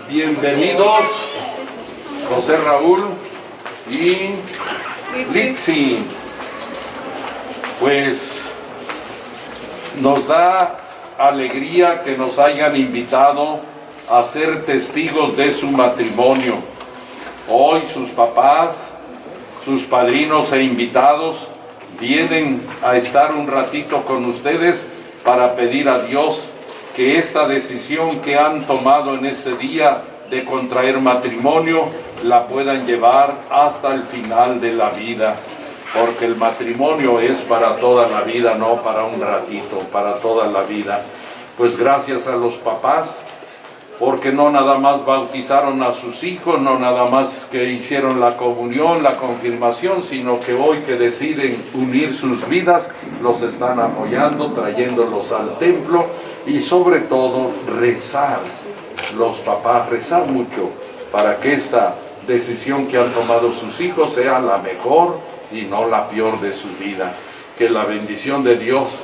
Bienvenidos José Raúl y Litsi. Pues nos da alegría que nos hayan invitado a ser testigos de su matrimonio. Hoy sus papás, sus padrinos e invitados vienen a estar un ratito con ustedes para pedir a Dios que esta decisión que han tomado en este día de contraer matrimonio la puedan llevar hasta el final de la vida, porque el matrimonio es para toda la vida, no para un ratito, para toda la vida. Pues gracias a los papás, porque no nada más bautizaron a sus hijos, no nada más que hicieron la comunión, la confirmación, sino que hoy que deciden unir sus vidas, los están apoyando, trayéndolos al templo y sobre todo rezar, los papás, rezar mucho para que esta decisión que han tomado sus hijos sea la mejor y no la peor de su vida. Que la bendición de Dios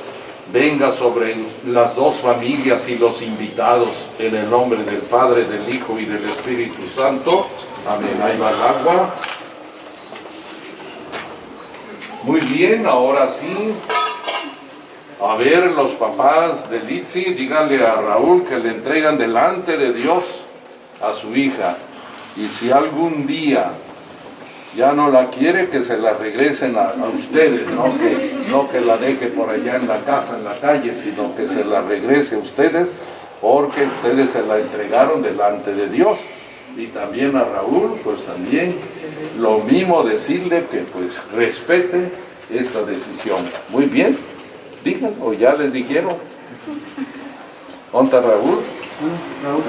venga sobre las dos familias y los invitados, en el nombre del Padre, del Hijo y del Espíritu Santo. Amén. Ahí va el agua. Muy bien, ahora sí. A ver, los papás de Litsi, díganle a Raúl que le entregan delante de Dios a su hija. Y si algún día ya no la quiere, que se la regresen a ustedes, no que la deje por allá en la casa, en la calle, sino que se la regrese a ustedes, porque ustedes se la entregaron delante de Dios. Y también a Raúl, pues también lo mismo, decirle que pues respete esta decisión. Muy bien, digan, o ya les dijeron. ¿Dónde está Raúl? Raúl,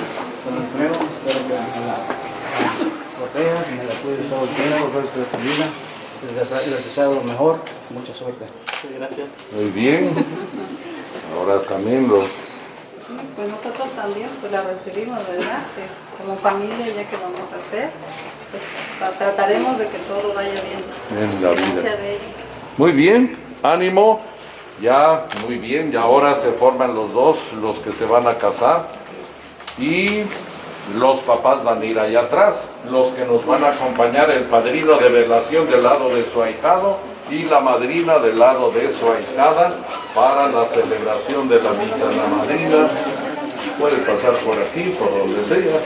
te lo entrego, espero que la protejas y me la cuides todo el tiempo, el resto de tu vida. Les deseo lo mejor, mucha suerte. Sí, gracias. Muy bien. Ahora también los... Pues nosotros también pues la recibimos, ¿verdad? Que como familia, ya que vamos a hacer, pues trataremos de que todo vaya bien. En la vida. Gracias de ella. Muy bien, ánimo. Ya, muy bien, y ahora se forman los dos, los que se van a casar, y los papás van a ir allá atrás, los que nos van a acompañar, el padrino de velación del lado de su ahijado y la madrina del lado de su ahijada para la celebración de la misa. La madrina puede pasar por aquí, por donde sea.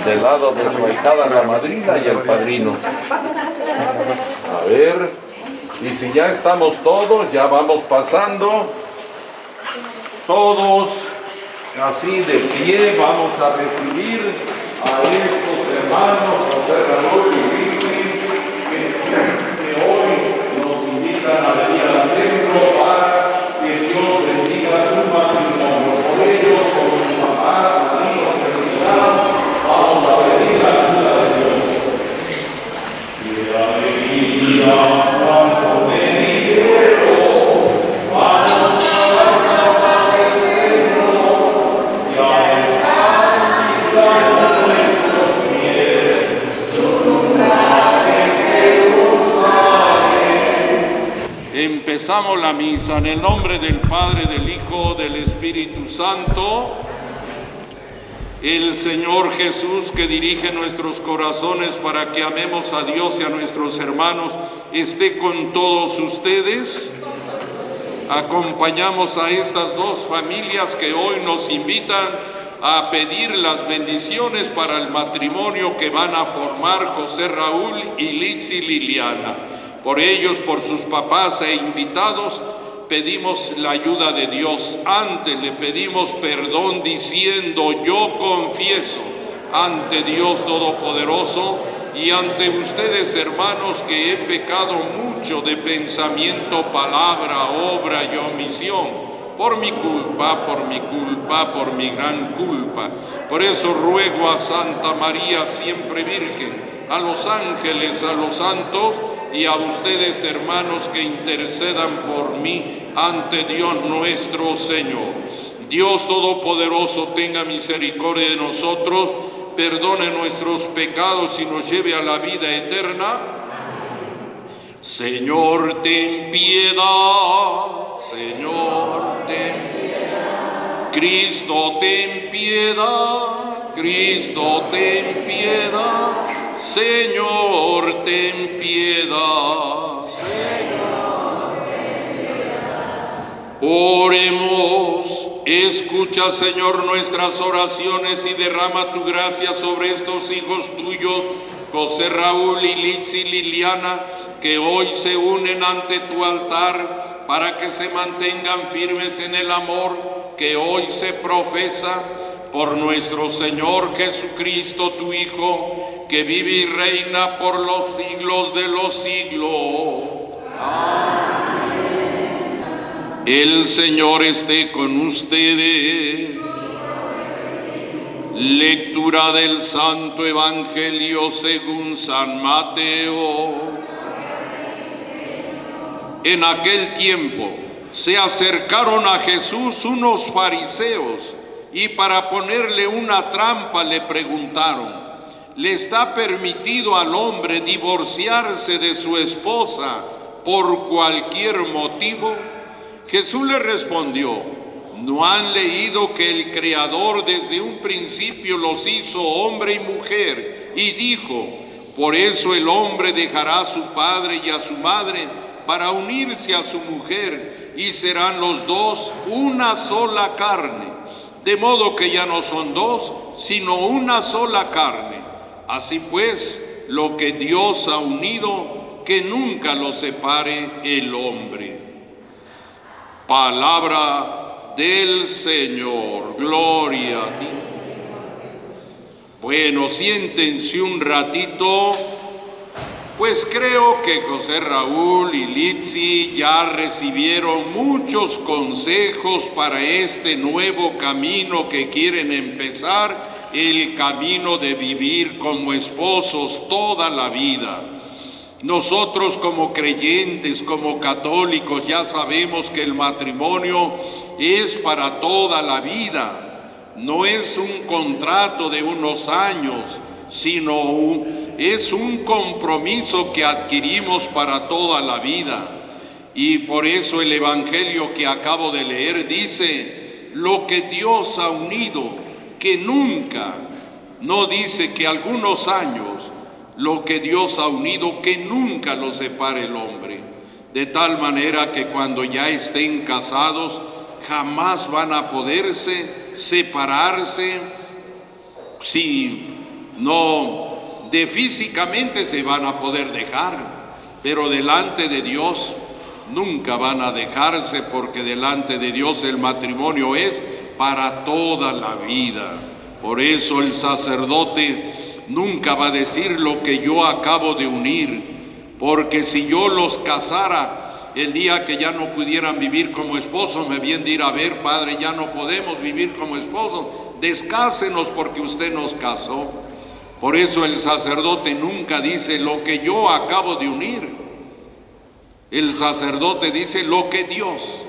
Del lado de su ahijada la madrina y el padrino. A ver, y si ya estamos todos, ya vamos pasando, todos así de pie, vamos a recibir a estos hermanos José Raúl y Vicky, que hoy nos invitan a venir adentro para que Dios bendiga su matrimonio. Por ellos, con sus papás, amigos, hermanos, vamos a pedir la ayuda de Dios. Y la alegría, cuanto me dijeron, vamos a la casa del Señor, ya están pisando nuestros pies, sus umbrales Jerusalén. Empezamos la misa en el nombre del Padre, del Hijo, del Espíritu Santo. El Señor Jesús, que dirige nuestros corazones para que amemos a Dios y a nuestros hermanos, esté con todos ustedes. Acompañamos a estas dos familias que hoy nos invitan a pedir las bendiciones para el matrimonio que van a formar José Raúl y Litsi Liliana. Por ellos, por sus papás e invitados, pedimos la ayuda de Dios. Antes le pedimos perdón diciendo: yo confieso ante Dios Todopoderoso y ante ustedes, hermanos, que he pecado mucho de pensamiento, palabra, obra y omisión, por mi culpa, por mi gran culpa. Por eso ruego a Santa María, siempre Virgen, a los ángeles, a los santos y a ustedes, hermanos, que intercedan por mí ante Dios nuestro Señor. Dios Todopoderoso tenga misericordia de nosotros, perdone nuestros pecados y nos lleve a la vida eterna. Señor, ten piedad. Señor, ten piedad. Cristo, ten piedad. Cristo, ten piedad. Señor, ten piedad. Señor, ten piedad. Oremos. Escucha, Señor, nuestras oraciones y derrama tu gracia sobre estos hijos tuyos, José Raúl y Litsi Liliana, que hoy se unen ante tu altar para que se mantengan firmes en el amor que hoy se profesa por nuestro Señor Jesucristo, tu Hijo, que vive y reina por los siglos de los siglos. Amén. El Señor esté con ustedes. Lectura del Santo Evangelio según San Mateo. En aquel tiempo se acercaron a Jesús unos fariseos y para ponerle una trampa le preguntaron: ¿le está permitido al hombre divorciarse de su esposa por cualquier motivo? Jesús le respondió: ¿no han leído que el Creador desde un principio los hizo hombre y mujer? Y dijo: por eso el hombre dejará a su padre y a su madre para unirse a su mujer, y serán los dos una sola carne. De modo que ya no son dos, sino una sola carne. Así pues, lo que Dios ha unido, que nunca lo separe el hombre. Palabra del Señor. Gloria a ti. Bueno, siéntense un ratito, pues creo que José Raúl y Litsi ya recibieron muchos consejos para este nuevo camino que quieren empezar, el camino de vivir como esposos toda la vida. Nosotros como creyentes, como católicos, ya sabemos que el matrimonio es para toda la vida. No es un contrato de unos años, sino es un compromiso que adquirimos para toda la vida. Y por eso el Evangelio que acabo de leer dice, lo que Dios ha unido, que nunca, no dice que algunos años, lo que Dios ha unido, que nunca lo separe el hombre. De tal manera que cuando ya estén casados, jamás van a poderse separarse, si no, de físicamente se van a poder dejar, pero delante de Dios nunca van a dejarse, porque delante de Dios el matrimonio es para toda la vida. Por eso el sacerdote nunca va a decir lo que yo acabo de unir, porque si yo los casara, el día que ya no pudieran vivir como esposos, me vienen de ir a ver, padre, ya no podemos vivir como esposos, descásenos porque usted nos casó. Por eso el sacerdote nunca dice lo que yo acabo de unir. El sacerdote dice lo que Dios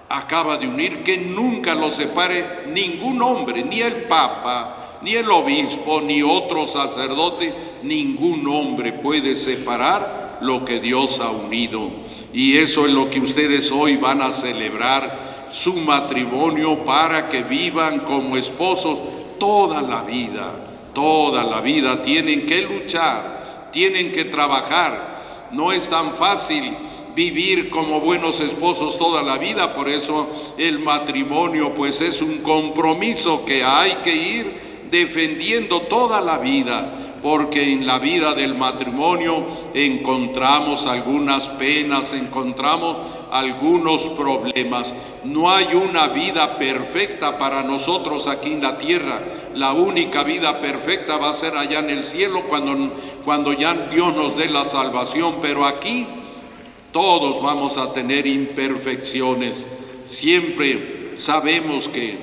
acaba de unir, que nunca lo separe ningún hombre, ni el Papa, ni el obispo, ni otro sacerdote, ningún hombre puede separar lo que Dios ha unido. Y eso es lo que ustedes hoy van a celebrar, su matrimonio, para que vivan como esposos toda la vida. Toda la vida tienen que luchar, tienen que trabajar. No es tan fácil vivir como buenos esposos toda la vida, por eso el matrimonio pues es un compromiso que hay que ir defendiendo toda la vida, porque en la vida del matrimonio encontramos algunas penas, encontramos algunos problemas. No hay una vida perfecta para nosotros aquí en la tierra. La única vida perfecta va a ser allá en el cielo cuando ya Dios nos dé la salvación, pero aquí todos vamos a tener imperfecciones. Siempre sabemos que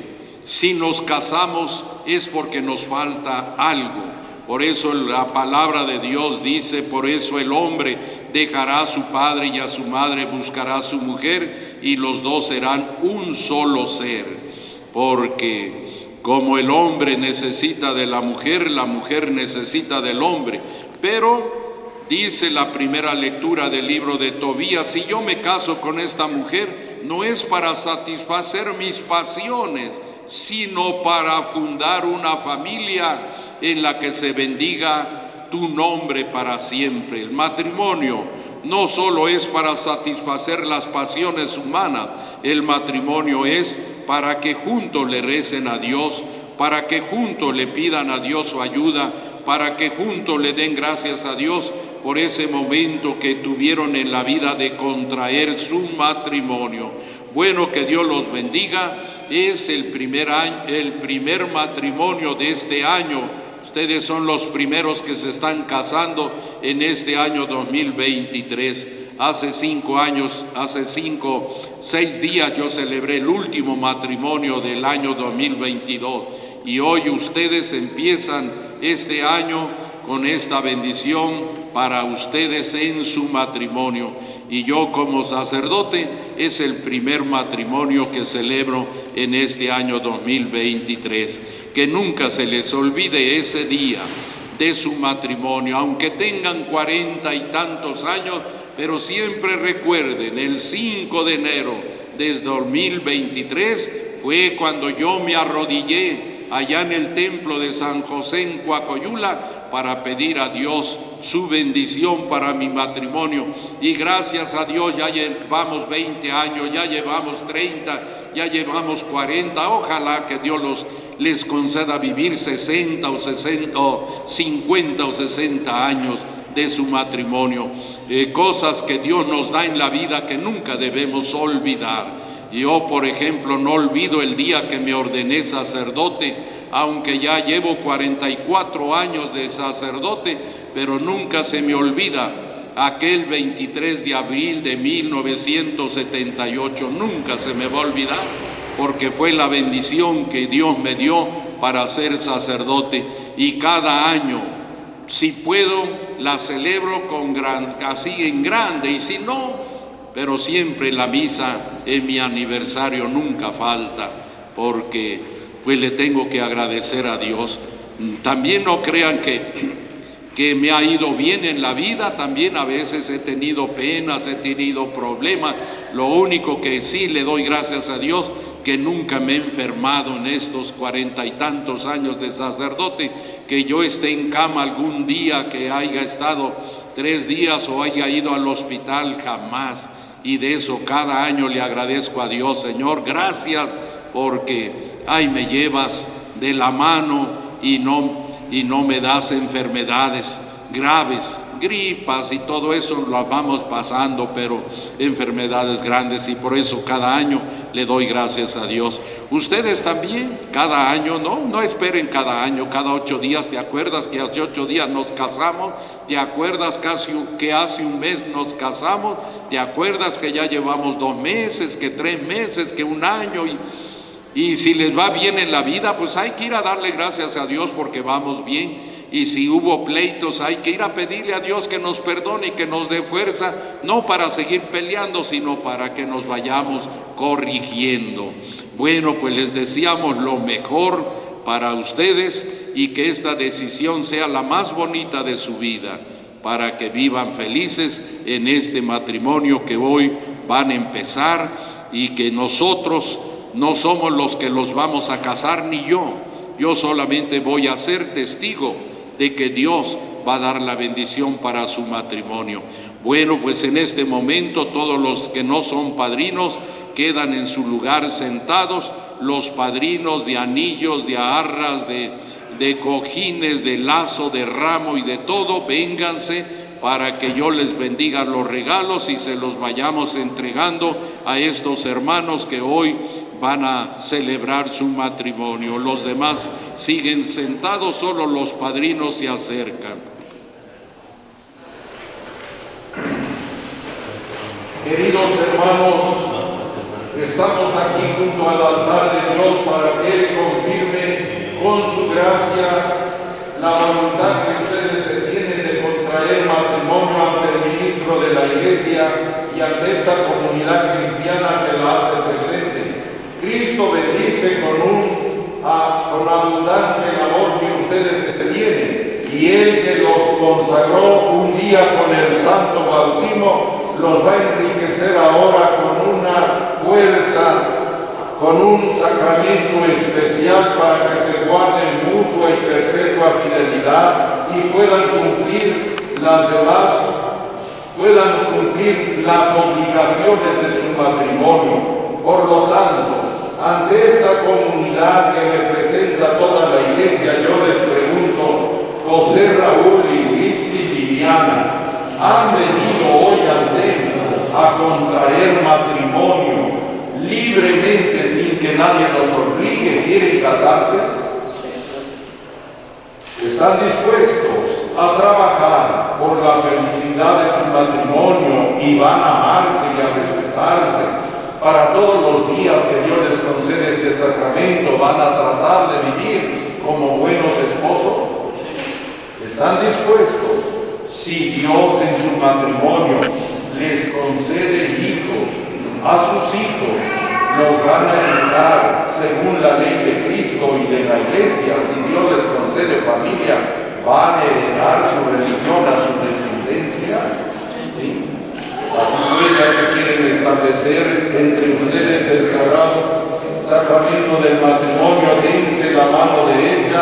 si nos casamos es porque nos falta algo. Por eso la palabra de Dios dice, por eso el hombre dejará a su padre y a su madre, buscará a su mujer, y los dos serán un solo ser. Porque como el hombre necesita de la mujer necesita del hombre. Pero dice la primera lectura del libro de Tobías, si yo me caso con esta mujer, no es para satisfacer mis pasiones, sino para fundar una familia en la que se bendiga tu nombre para siempre. El matrimonio no solo es para satisfacer las pasiones humanas, el matrimonio es para que juntos le recen a Dios, para que juntos le pidan a Dios su ayuda, para que juntos le den gracias a Dios por ese momento que tuvieron en la vida de contraer su matrimonio. Bueno, que Dios los bendiga. Es el primer matrimonio de este año. Ustedes son los primeros que se están casando en este año 2023. Hace 6 días yo celebré el último matrimonio del año 2022. Y hoy ustedes empiezan este año con esta bendición para ustedes en su matrimonio. Y yo como sacerdote es el primer matrimonio que celebro en este año 2023. Que nunca se les olvide ese día de su matrimonio, aunque tengan 40 y tantos años, pero siempre recuerden, el 5 de enero de 2023 fue cuando yo me arrodillé allá en el templo de San José en Coacoyula para pedir a Dios su bendición para mi matrimonio. Y gracias a Dios ya llevamos 20 años, ya llevamos 30, ya llevamos 40. Ojalá que Dios les conceda vivir 60 o 60 o 50 o 60 años de su matrimonio. Cosas que Dios nos da en la vida que nunca debemos olvidar. Yo, por ejemplo, no olvido el día que me ordené sacerdote, aunque ya llevo 44 años de sacerdote, pero nunca se me olvida aquel 23 de abril de 1978. Nunca se me va a olvidar, porque fue la bendición que Dios me dio para ser sacerdote. Y cada año, si puedo, la celebro así en grande, y si no, pero siempre la misa en mi aniversario nunca falta, porque pues le tengo que agradecer a Dios. También no crean que que me ha ido bien en la vida. También a veces he tenido penas, he tenido problemas. Lo único que sí le doy gracias a Dios, que nunca me he enfermado en estos 40 y tantos años de sacerdote, que yo esté en cama algún día, que haya estado 3 días o haya ido al hospital, jamás. Y de eso cada año le agradezco a Dios. Señor, gracias, porque me llevas de la mano y no me das enfermedades graves, gripas y todo eso lo vamos pasando, pero enfermedades grandes, y por eso cada año le doy gracias a Dios. Ustedes también, cada año, no esperen cada año, cada 8 días. ¿Te acuerdas que hace 8 días nos casamos? ¿Te acuerdas que hace un mes nos casamos? ¿Te acuerdas que ya llevamos 2 meses, que 3 meses, que 1 año? Y si les va bien en la vida, pues hay que ir a darle gracias a Dios porque vamos bien. Y si hubo pleitos, hay que ir a pedirle a Dios que nos perdone y que nos dé fuerza, no para seguir peleando, sino para que nos vayamos corrigiendo. Bueno, pues les deseamos lo mejor para ustedes y que esta decisión sea la más bonita de su vida, para que vivan felices en este matrimonio que hoy van a empezar, y que nosotros no somos los que los vamos a casar, ni yo solamente voy a ser testigo de que Dios va a dar la bendición para su matrimonio. Bueno, pues en este momento todos los que no son padrinos quedan en su lugar sentados. Los padrinos de anillos, de arras, de cojines, de lazo, de ramo y de todo, vénganse para que yo les bendiga los regalos y se los vayamos entregando a estos hermanos que hoy van a celebrar su matrimonio. Los demás siguen sentados, solo los padrinos se acercan. Queridos hermanos, estamos aquí junto al altar de Dios para que Él confirme con su gracia la voluntad que ustedes se tienen de contraer matrimonio ante el ministro de la Iglesia y ante esta comunidad cristiana que la hace presente. Cristo bendice con abundancia el amor que ustedes se tienen, y Él que los consagró un día con el santo bautismo, los va a enriquecer ahora con una fuerza, con un sacramento especial para que se guarden mutua y perpetua fidelidad y puedan cumplir las obligaciones de su matrimonio. Por lo tanto, ante esta comunidad que representa toda la Iglesia, yo les pregunto, José Raúl y Luis y Liliana, ¿han venido hoy al templo a contraer matrimonio libremente sin que nadie los obligue? ¿Quieren casarse? ¿Están dispuestos a trabajar por la felicidad de su matrimonio y van a amarse y a respetarse? Para todos los días que Dios les concede este sacramento, ¿van a tratar de vivir como buenos esposos? ¿Están dispuestos? Si Dios en su matrimonio les concede hijos, a sus hijos los van a educar según la ley de Cristo y de la Iglesia. Si Dios les concede familia, ¿van a heredar su religión a su descendencia? ¿Sí? Así pues, ya que quieren establecer entre ustedes el sagrado sacramento del matrimonio, dense la mano derecha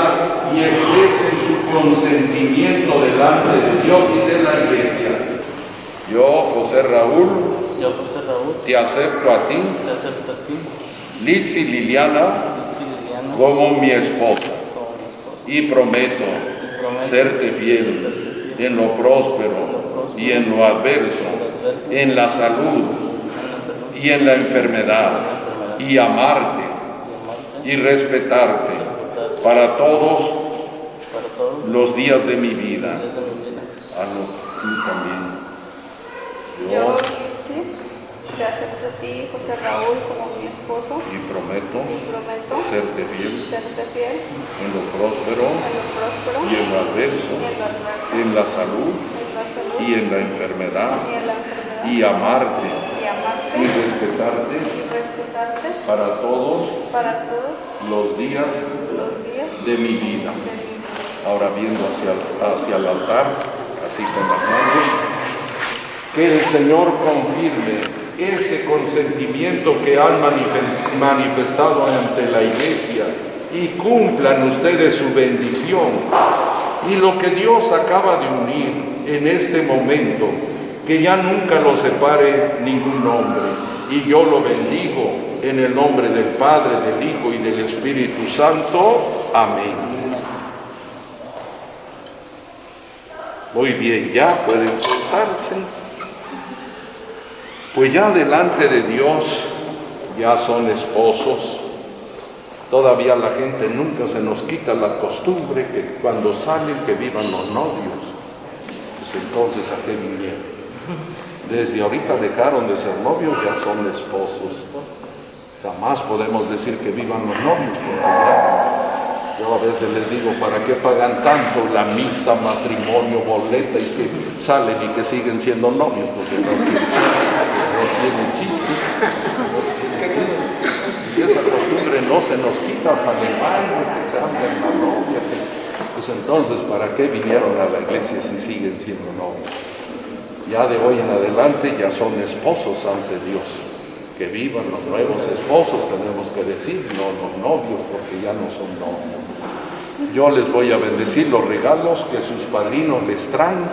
y expresen su consentimiento delante de Dios y de la Iglesia. Yo, José Raúl, te acepto a ti, Litz y Liliana, como mi esposa, y prometo serte fiel en lo próspero y en lo adverso, en la salud y en la enfermedad, y amarte y respetarte para todos los días de mi vida. Hazlo tú también. Yo, Litzy, te acepto a ti, José Raúl, como mi esposo, y prometo serte fiel en lo próspero y en lo adverso, en la salud y en la enfermedad, y amarte y respetarte para todos los días de mi vida. ahora viendo hacia el altar, así con las manos. Que el Señor confirme este consentimiento que han manifestado ante la Iglesia y cumplan ustedes su bendición. Y lo que Dios acaba de unir en este momento, que ya nunca lo separe ningún hombre. Y yo lo bendigo en el nombre del Padre, del Hijo y del Espíritu Santo. Amén. Muy bien, ya pueden sentarse. Pues ya delante de Dios ya son esposos. Todavía la gente nunca se nos quita la costumbre que cuando salen que vivan los novios. Pues entonces, ¿a qué vinieron? Desde ahorita dejaron de ser novios, ya son esposos. Jamás podemos decir que vivan los novios, porque ya, yo a veces les digo, ¿para qué pagan tanto la misa, matrimonio, boleta y que salen y que siguen siendo novios? Pues no tiene chiste. ¿Qué chiste? Y esa costumbre no se nos quita hasta en el baño, que cambian la novia. Pues entonces, ¿para qué vinieron a la iglesia si siguen siendo novios? Ya de hoy en adelante ya son esposos ante Dios. Que vivan los nuevos esposos, tenemos que decir, no los novios, porque ya no son novios. Yo les voy a bendecir los regalos que sus padrinos les traen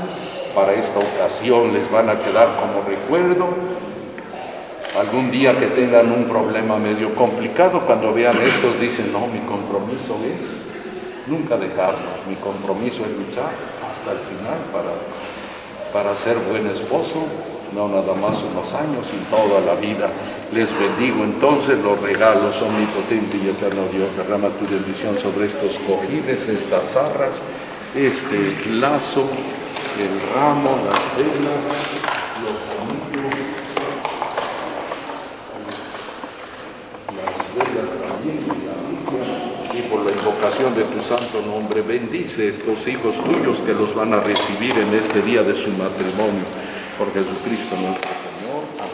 para esta ocasión, les van a quedar como recuerdo. Algún día que tengan un problema medio complicado, cuando vean estos dicen, no, mi compromiso es nunca dejarnos, mi compromiso es luchar hasta el final para ser buen esposo, no nada más unos años, sino toda la vida. Les bendigo entonces los regalos, omnipotente y eterno Dios, derrama tu bendición sobre estos cojines, estas zarras, este lazo, el ramo, las velas, los anillos, las velas también, la Biblia, y por la invocación de tu santo nombre, bendice estos hijos tuyos que los van a recibir en este día de su matrimonio. Por Jesucristo nuestro Señor. Amén.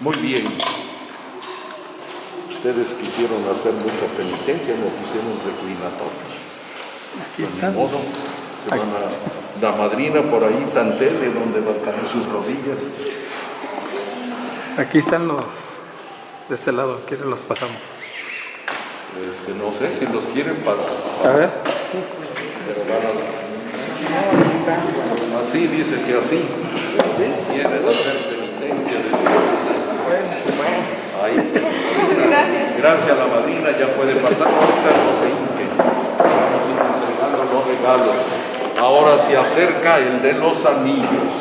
Muy bien. Ustedes quisieron hacer mucha penitencia, no pusieron reclinatorios. Aquí están. De modo que van la madrina por ahí tantele donde van a caer sus rodillas. Aquí están los de este lado, ¿quieren los pasamos? No sé si los quieren pasar. A ver. Pero van así, dice que así. Quieren hacer penitencia. Ahí está. Gracias. Gracias a la madrina, ya puede pasar. Ahorita no se hinquen. Vamos entregando los regalos. Ahora se acerca el de los anillos.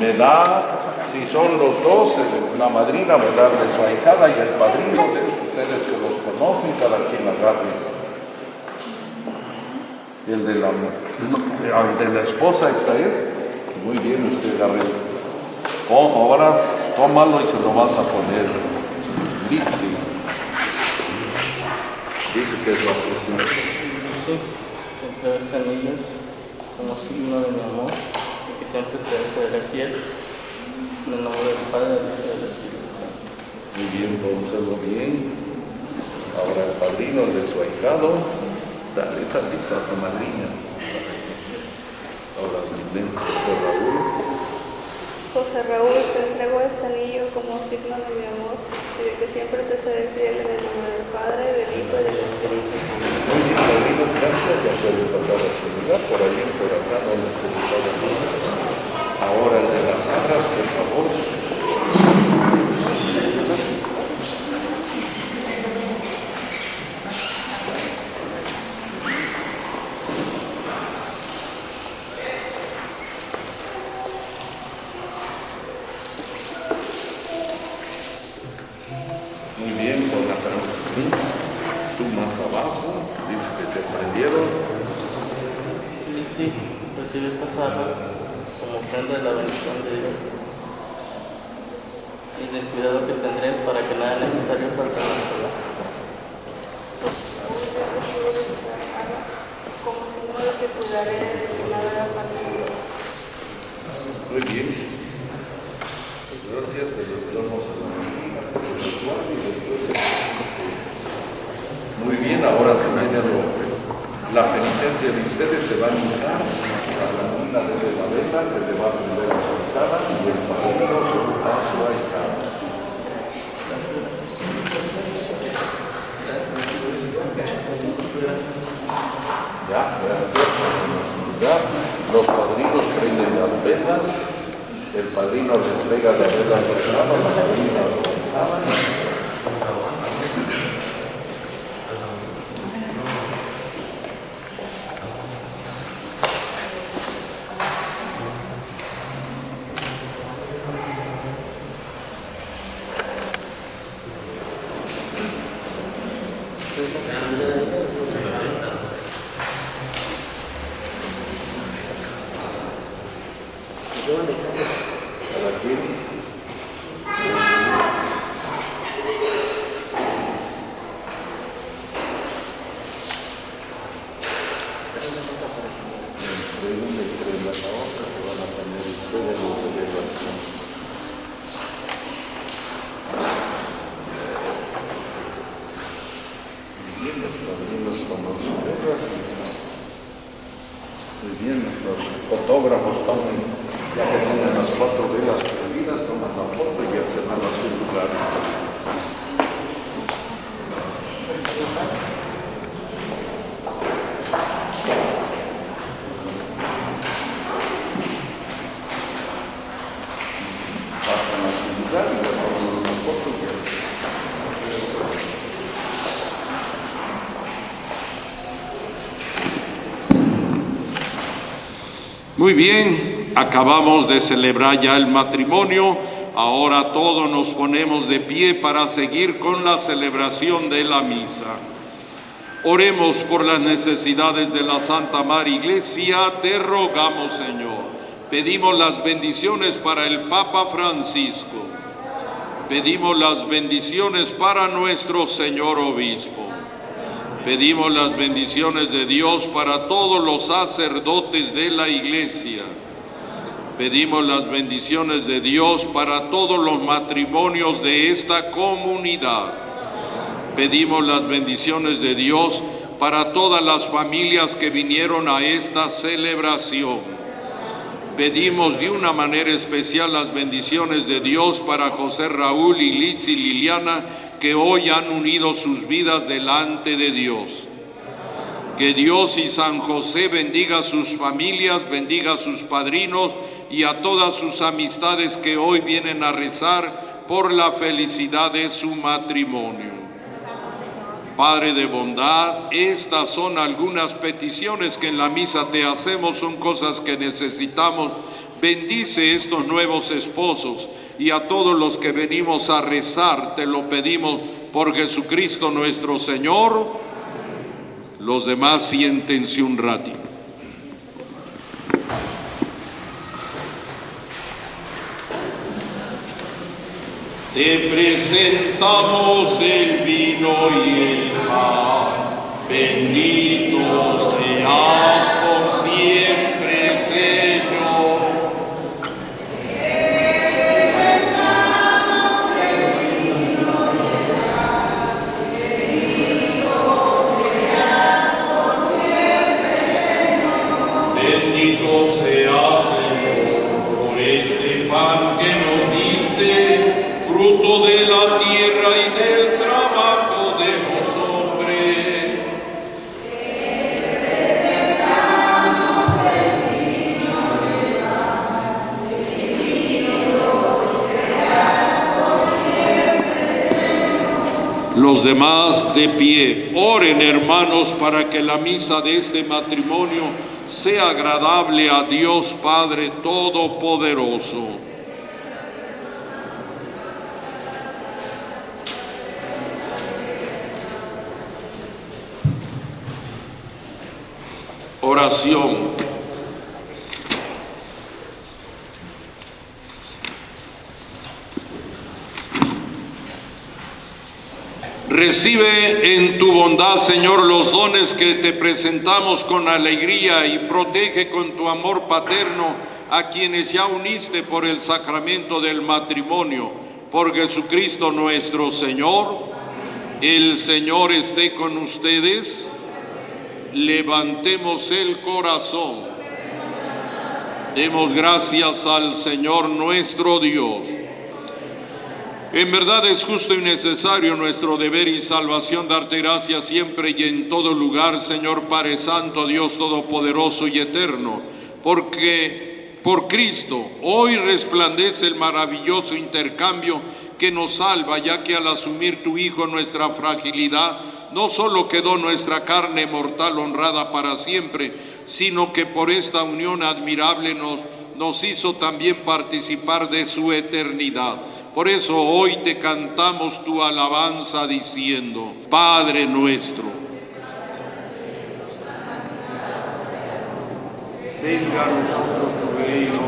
Me da. Si son los dos, la madrina me da de su ahijada y el padrino, ustedes que los conocen, cada quien agarre. El de la esposa está él. Muy bien, usted agarre. Ahora tómalo y se lo vas a poner. Dice que es la cuestión. Sí, entre este anillo como signo de mi amor, y que siempre estaré por la piel. En el nombre del Padre, del Hijo y del Espíritu Santo. Muy bien, vamos a hacerlo bien. Ahora el padrino, el de su ahijado. Dale tantito a tu madrina. Ahora ven, José Raúl. José Raúl, te entrego este anillo como signo de mi amor y de que siempre te seré fiel en el nombre del Padre, del Hijo y del Espíritu Santo. Muy bien, padrino, gracias. Ya puede pasar a su lugar. Por ahí, por acá, no necesitaba nada. Ahora el de las arras, por favor. Muy bien, con la transmisión. Tú más abajo, dice que te prendieron. Sí, recibe estas arras como ofrenda de la bendición de Dios y del cuidado que tendré para que nada necesario falte en nuestra vida. Como signo de que cuidaré de la verdad familia. ahora se viene la penitencia de ustedes, se van a hincar a la luna de la vela que le va a prender a soltada y el padrino su paso a hincar. Ya, gracias. Los padrinos prenden las velas, el padrino le entrega la vela soltada, la padrina soltada. Muy bien, los fotógrafos toman, ya que tienen las 4 velas prendidas, toman la foto y ya se van a su lugar. Pasan a su lugar y ya toman la foto y ya. Muy bien, acabamos de celebrar ya el matrimonio, ahora todos nos ponemos de pie para seguir con la celebración de la misa. Oremos por las necesidades de la Santa Madre Iglesia, te rogamos, Señor. Pedimos las bendiciones para el Papa Francisco, pedimos las bendiciones para nuestro Señor Obispo. Pedimos las bendiciones de Dios para todos los sacerdotes de la Iglesia. Pedimos las bendiciones de Dios para todos los matrimonios de esta comunidad. Pedimos las bendiciones de Dios para todas las familias que vinieron a esta celebración. Pedimos de una manera especial las bendiciones de Dios para José Raúl y Liz y Liliana, que hoy han unido sus vidas delante de Dios. Que Dios y San José bendiga a sus familias, bendiga a sus padrinos y a todas sus amistades que hoy vienen a rezar por la felicidad de su matrimonio. Padre de bondad, estas son algunas peticiones que en la misa te hacemos, son cosas que necesitamos. Bendice estos nuevos esposos y a todos los que venimos a rezar, te lo pedimos por Jesucristo nuestro Señor. Los demás siéntense un ratito. Te presentamos el vino y el pan, bendito seas por siempre, Señor. Bendito seas, Señor, por este pan que nos diste, fruto de la tierra y del trabajo de los hombres. Te presentamos el vino y el pan, bendito seas por siempre, Señor. Los demás de pie, oren, hermanos, para que la misa de este matrimonio sea agradable a Dios Padre Todopoderoso. Oración. Recibe en tu bondad, Señor, los dones que te presentamos con alegría y protege con tu amor paterno a quienes ya uniste por el sacramento del matrimonio. Por Jesucristo nuestro Señor. El Señor esté con ustedes. Levantemos el corazón. Demos gracias al Señor nuestro Dios. En verdad es justo y necesario nuestro deber y salvación darte gracias siempre y en todo lugar, Señor Padre Santo, Dios Todopoderoso y Eterno, porque por Cristo hoy resplandece el maravilloso intercambio que nos salva, ya que al asumir tu Hijo nuestra fragilidad, no solo quedó nuestra carne mortal honrada para siempre, sino que por esta unión admirable nos hizo también participar de su eternidad. Por eso hoy te cantamos tu alabanza diciendo: Padre nuestro, venga a nosotros tu reino,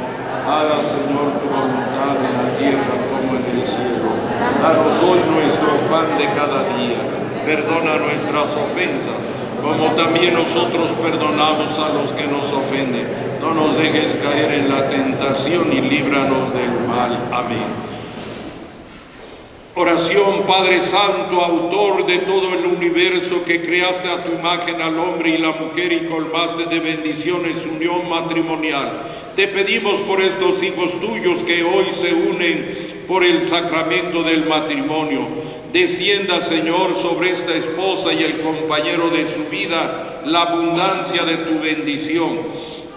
haga Señor tu voluntad en la tierra como en el cielo. Danos hoy nuestro pan de cada día, perdona nuestras ofensas, como también nosotros perdonamos a los que nos ofenden. No nos dejes caer en la tentación y líbranos del mal. Amén. Oración. Padre Santo, autor de todo el universo, que creaste a tu imagen al hombre y la mujer y colmaste de bendiciones su unión matrimonial, te pedimos por estos hijos tuyos que hoy se unen por el sacramento del matrimonio. Descienda, Señor, sobre esta esposa y el compañero de su vida la abundancia de tu bendición.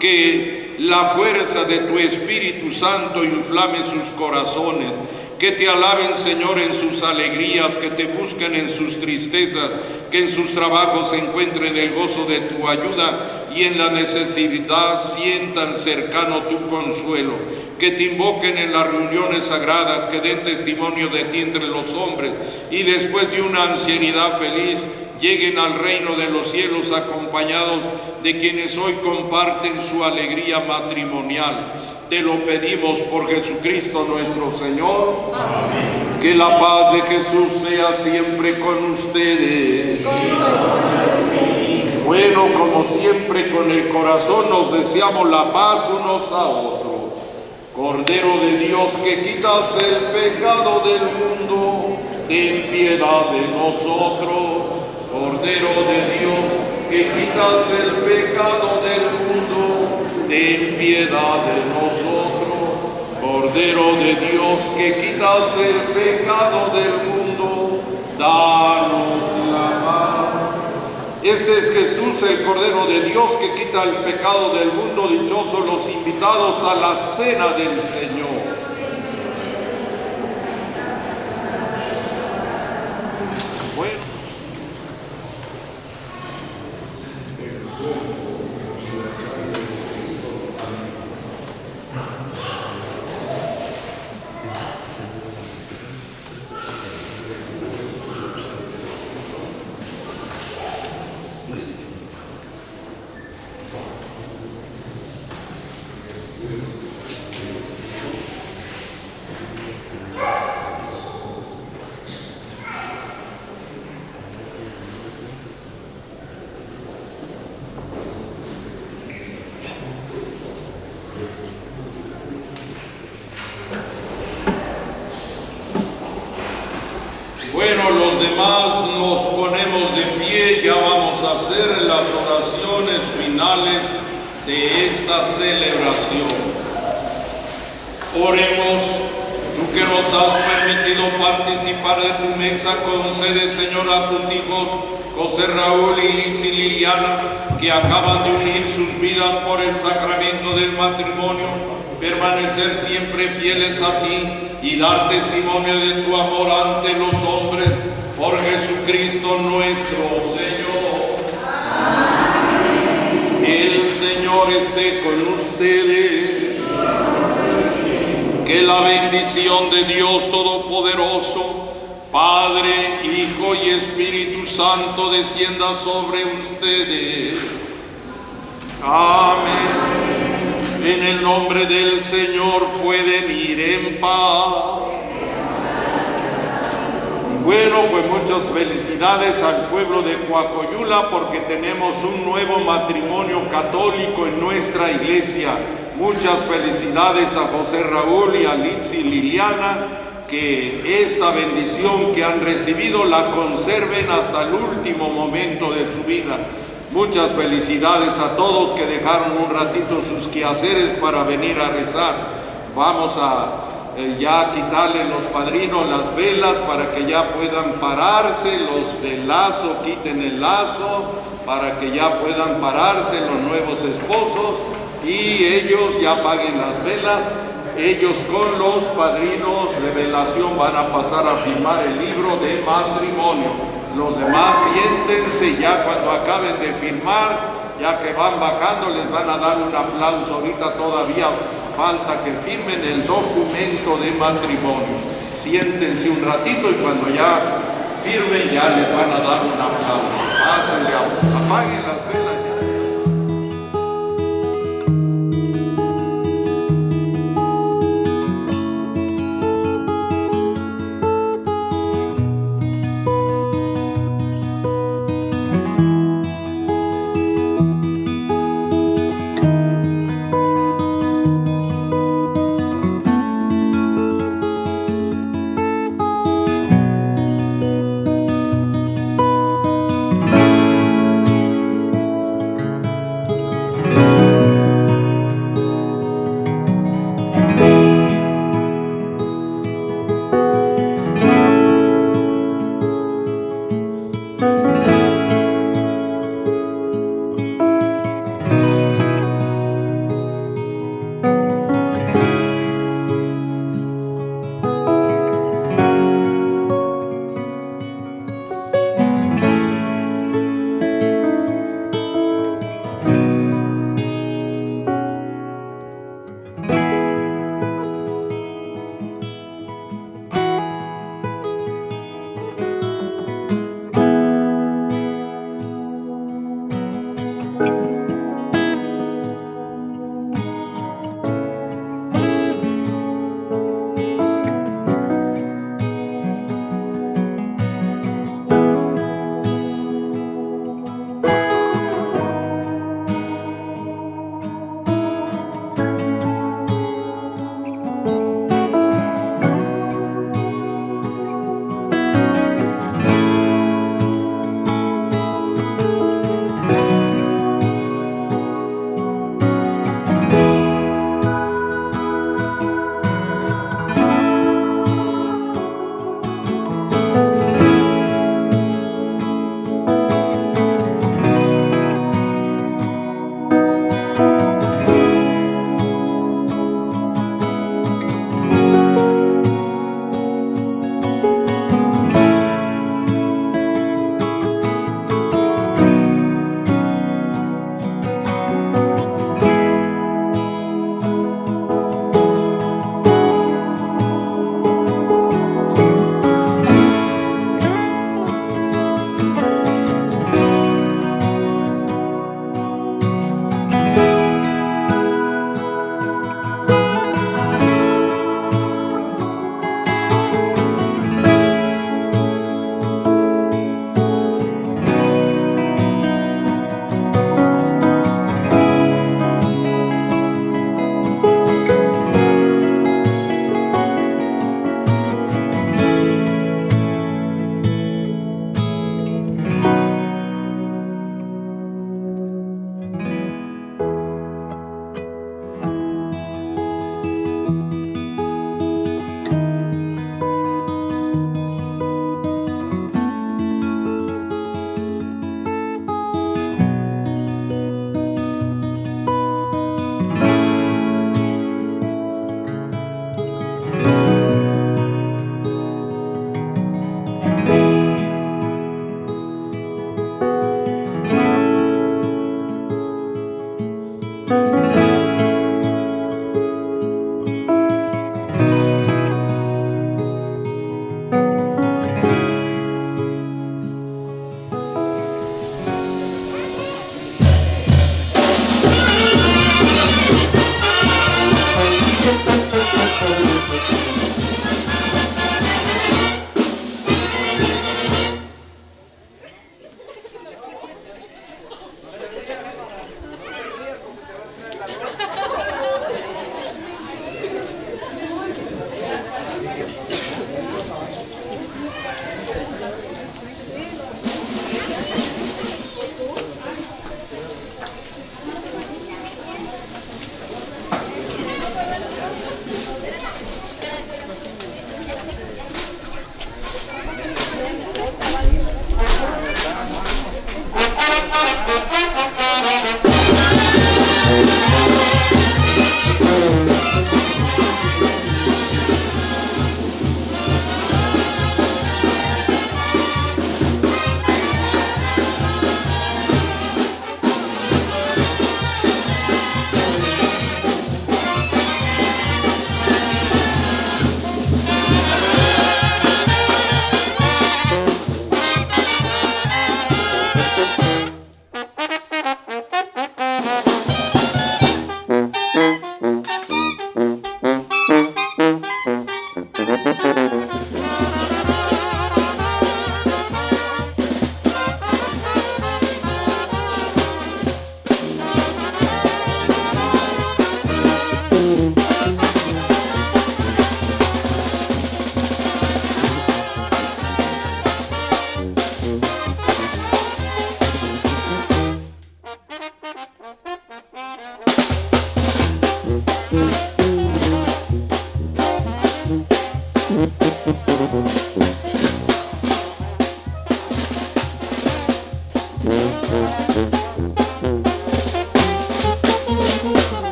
Que la fuerza de tu Espíritu Santo inflame sus corazones. Que te alaben, Señor, en sus alegrías, que te busquen en sus tristezas, que en sus trabajos se encuentren el gozo de tu ayuda y en la necesidad sientan cercano tu consuelo. Que te invoquen en las reuniones sagradas, que den testimonio de ti entre los hombres y después de una ancianidad feliz lleguen al reino de los cielos acompañados de quienes hoy comparten su alegría matrimonial. Te lo pedimos por Jesucristo nuestro Señor. Amén. Que la paz de Jesús sea siempre con ustedes. Bueno, como siempre, con el corazón nos deseamos la paz unos a otros. Cordero de Dios, que quitas el pecado del mundo, ten piedad de nosotros. Cordero de Dios, que quitas el pecado del mundo, ten piedad de nosotros. Cordero de Dios, que quitas el pecado del mundo, danos la paz. Este es Jesús, el Cordero de Dios, que quita el pecado del mundo. Dichosos los invitados a la cena del Señor. Bueno. Bueno, los demás nos ponemos de pie, ya vamos a hacer las oraciones finales de esta celebración. Oremos. Tú que nos has permitido participar de tu mesa, concede, Señor, a tus hijos José Raúl y Liz y Liliana, que acaban de unir sus vidas por el sacramento del matrimonio, permanecer siempre fieles a ti y dar testimonio de tu amor ante los hombres, por Jesucristo nuestro Señor. Amén. El Señor esté con ustedes. Que la bendición de Dios Todopoderoso, Padre, Hijo y Espíritu Santo, descienda sobre ustedes. Amén. En el nombre del Señor pueden ir en paz. Bueno, pues muchas felicidades al pueblo de Coacoyula, porque tenemos un nuevo matrimonio católico en nuestra iglesia. Muchas felicidades a José Raúl y a Liz y Liliana, que esta bendición que han recibido la conserven hasta el último momento de su vida. Muchas felicidades a todos que dejaron un ratito sus quehaceres para venir a rezar. Vamos a ya quitarle los padrinos las velas para que ya puedan pararse, los del lazo quiten el lazo para que ya puedan pararse los nuevos esposos y ellos ya apaguen las velas. Ellos con los padrinos de velación van a pasar a firmar el libro de matrimonio. Los demás siéntense ya cuando acaben de firmar, ya que van bajando les van a dar un aplauso. Ahorita todavía falta que firmen el documento de matrimonio. Siéntense un ratito y cuando ya firmen ya les van a dar un aplauso. Pásenle, apaguen las velas ya.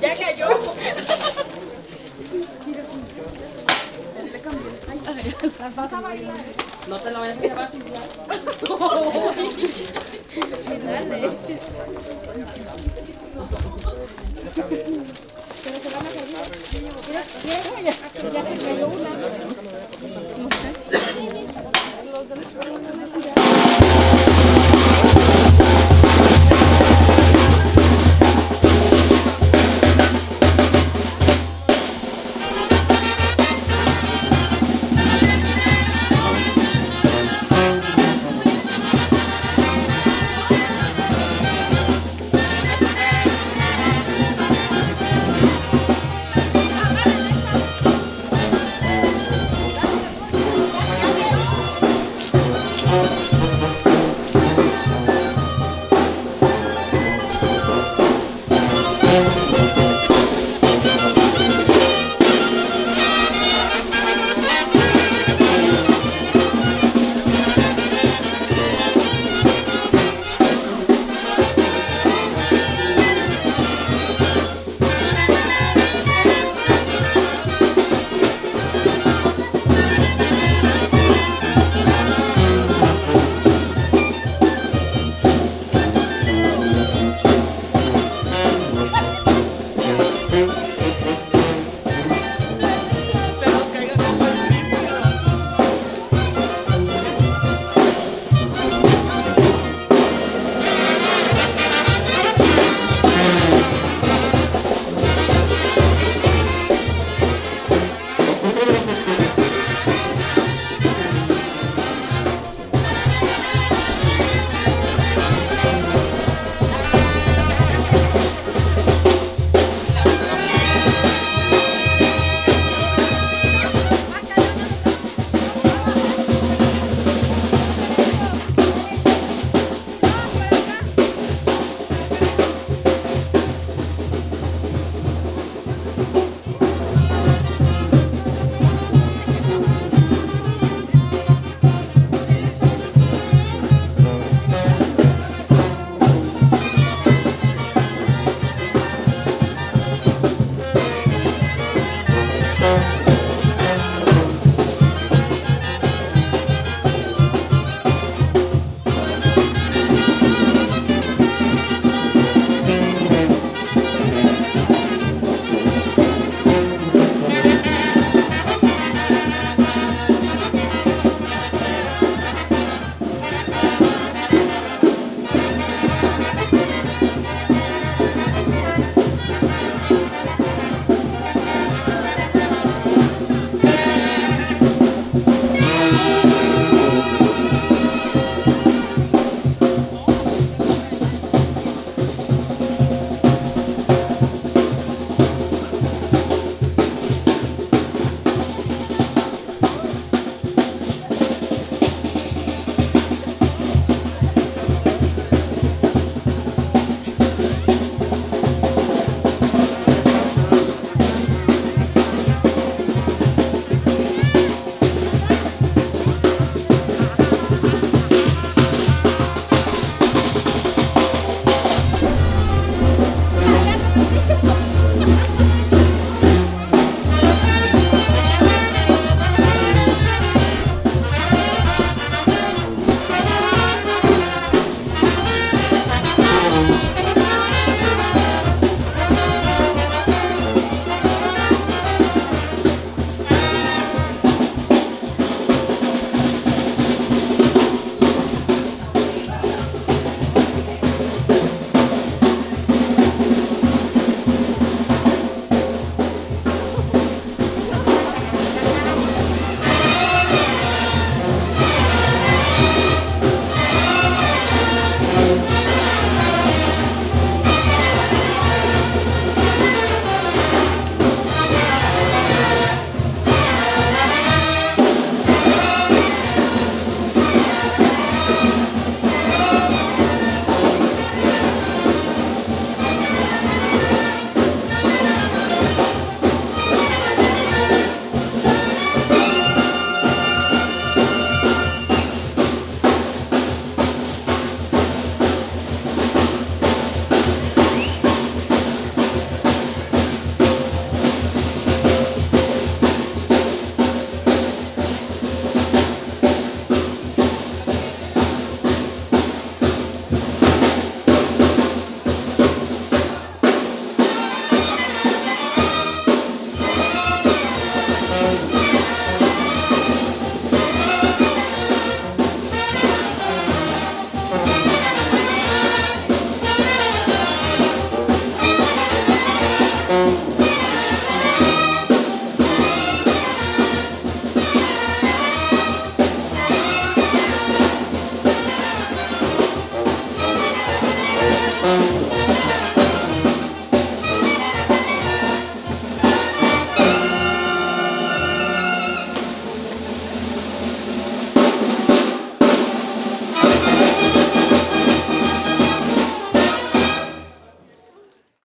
Ya cayó. ¿Las vas a bailar? No te la vayas a llevar sin plan. Dale. Pero se van a salir. Mira, ya se quedó una. Los del suelo no me tiraron.